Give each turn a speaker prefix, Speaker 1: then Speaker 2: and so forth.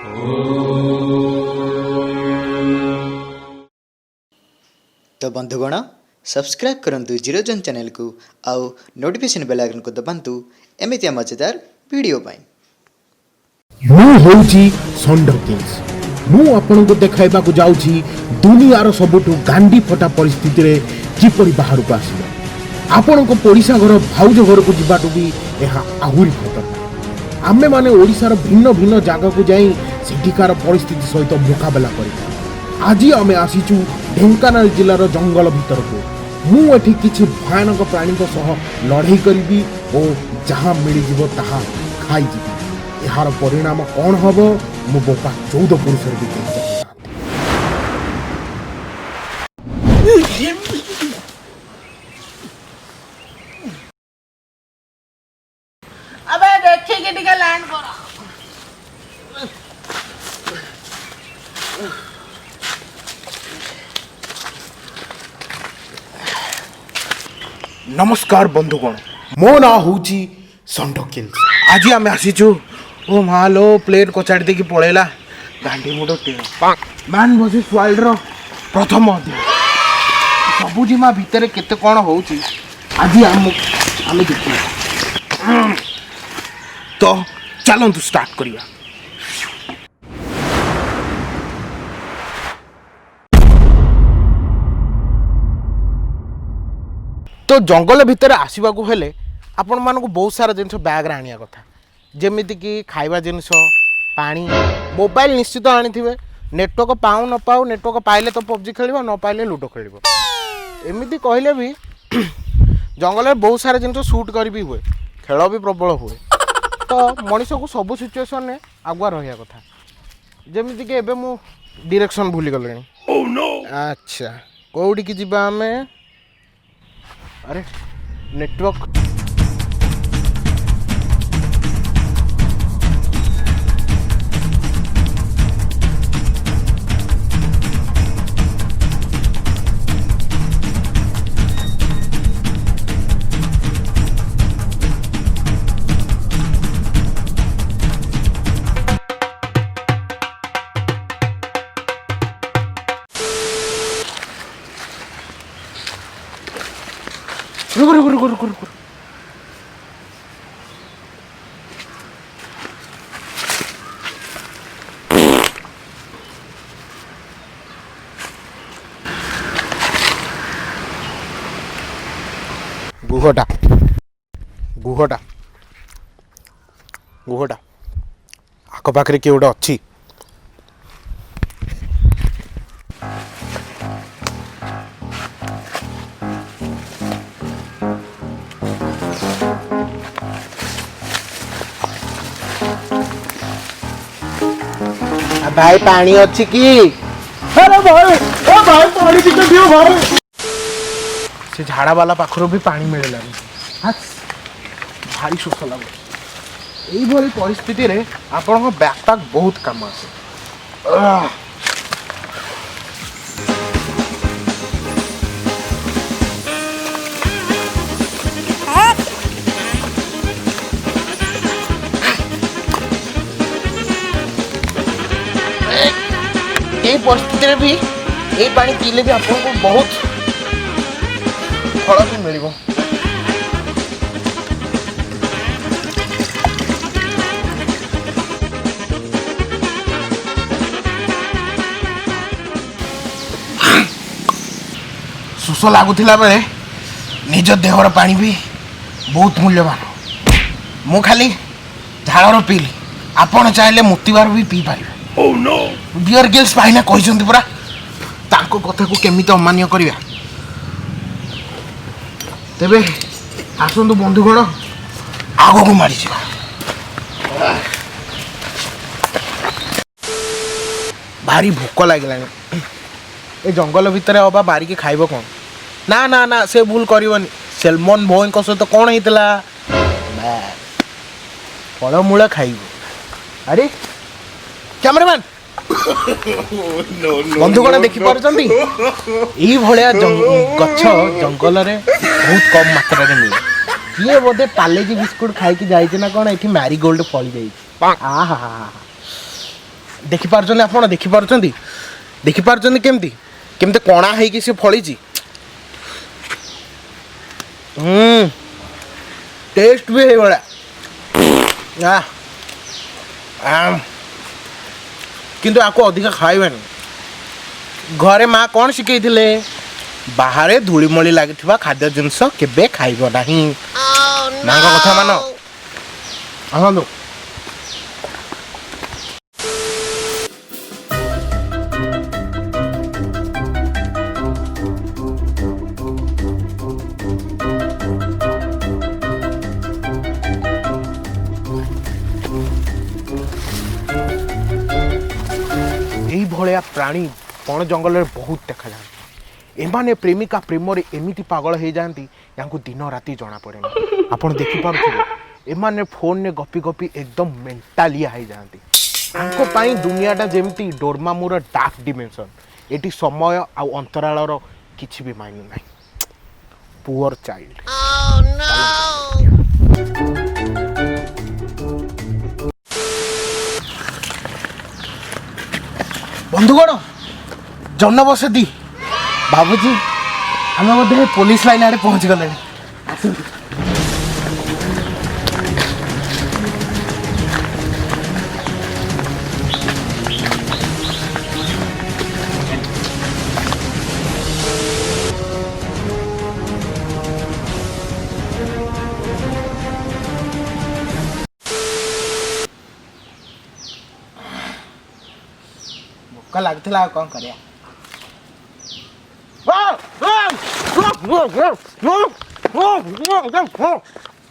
Speaker 1: तो बंधुगण सब्सक्राइब करंतु जीरो जन चैनल को आउ नोटिफिकेशन बेल आइकन को दबांतु एमितिया मजेदार वीडियो पाई।
Speaker 2: मु होउची संडर किंग्स। मु आपनको देखाइबा को जाउची दुनियार सबुठु गांडी फटा परिस्थिति रे किपरि बाहर को आसीबा। आपनको पड़िसा घर भाउज घर को जिबाटु भी एहा आहुरी खतरनाक। आमे माने ओडिसार भिन्न भिन्न जागा को जाई सेठिकार परिस्थिति सहित मुकाबला करिबा। आज आमे आसीचु ढेंकानाल जिलार जंगल भीतर को। मु एठी किछि भयानक प्राणी को सह लड़ाई करिबी और जहां मिली जीवो ताहा खाई जीबी। एहार परिणाम कौन हबो मु बोपा 14 पुरुष रे भी
Speaker 3: अबे देखी के टिके लैंड करो।
Speaker 2: नमस्कार बंधुगण, मो ना होची संडो किल्स। आज आम आसीचु ओ मालो प्लेन कचाड़ी देकी पळेला गांडी मुडो टेन मान वर्सेस वर्ल्ड रो प्रथम अध्याय। सबुजिमा भितर केते कोन होची आज आम देखिया। तो चलंतु स्टार्ट करिया। तो जंगल भितर आसवा को हेले आपण मानक बहुत सारा जिनस बैग रे आनिया कथा, जेमिति कि खाइबा जिनस, पानी, मोबाइल निश्चित आनी थिबे। नेटवर्क पाऊ न पाऊ, नेटवर्क पाइले तो पबजी खेलिबो, न पाइले लूडो खेलिबो। एमिति कहले भी जंगल में बहुत सारा जिनस शूट करी भी हुए, खेल भी प्रबल हुए। तो मनीष को सब सिचुएशन में आगुआ रहिया कथा। जेमिति कि एबे मु डायरेक्शन भूली गलेनी। Oh no. अच्छा कोउडी की जिबा हमें? अरे नेटवर्क रुक। गुहटा आख पाखे किए गोटे अच्छी। भाई पानी अच्छी की? अरे भाई ओ भाई पानी टिके दियो भाई। से झाड़ा वाला पाखरो भी पानी मिलला भारी शोष लगे। यही भली परिस्थिति रे आपन बैकपैक बहुत काम आसे। यही परिस्थिति रे भी यही पानी पीले भी आपको बहुत फल भी मिल। शोष लगुला बेले निज देहर पानी भी बहुत मूल्यवान। मु खाली झाड़र पीली, आपण चाहे मुतिबार भी पी पारे। Oh no! बियर गिल्स भाईना कहिसंती परा ताको कथा को केमिति अमान्य करिया। तेबे आसंतु बंधुगण आगो को मारी जिबा। भारी भूक लागिलानी। ए जंगल भितर अबा बारी के खाइबो कोन? ना ना ना से भूल करिवनी। सेलमन भोइन को सहित कोन हितला? फल मूला खाइबो। अरे कैमरामैन बंधुगण देखी पार्टी यही भाया गछ जंगल रे बहुत कम मात्रा रे मिले। किए बोधे पार्लेजी बिस्कुट खाई जाइए ना कौन ये मैरीगोल्ड फली जाइए। देखिपार आप देखिपार देखिपार केमती केमती कणा है सी फड़ी टेस्ट भी है भाया किंतु आपको अधिक खाइबेनि घरे माँ कौन शिखई बाहर धूलीमली लगी खाद्य जिनस केबे खाइब नहीं माँ कथा मान आसतु भलिया प्राणी बण जंगल में बहुत देखा जाती एमाने प्रेमिका प्रेम एमती पागल हो जाती या दिन राति जना पड़े आपड़ देखिपे एमाने फोन ने गपी गपी एकदम मेंटालिया हो जाती दुनियाटा जमती डोरमामुर डार्क डिमेंशन ये समय आ अंतराल किसी भी मायने ना पुअर चाइल्ड बंधुगण जन बसती बाबूजी आम बोधे पुलिस लाइन आड़े पहुंच गले भोक लगता कौन कर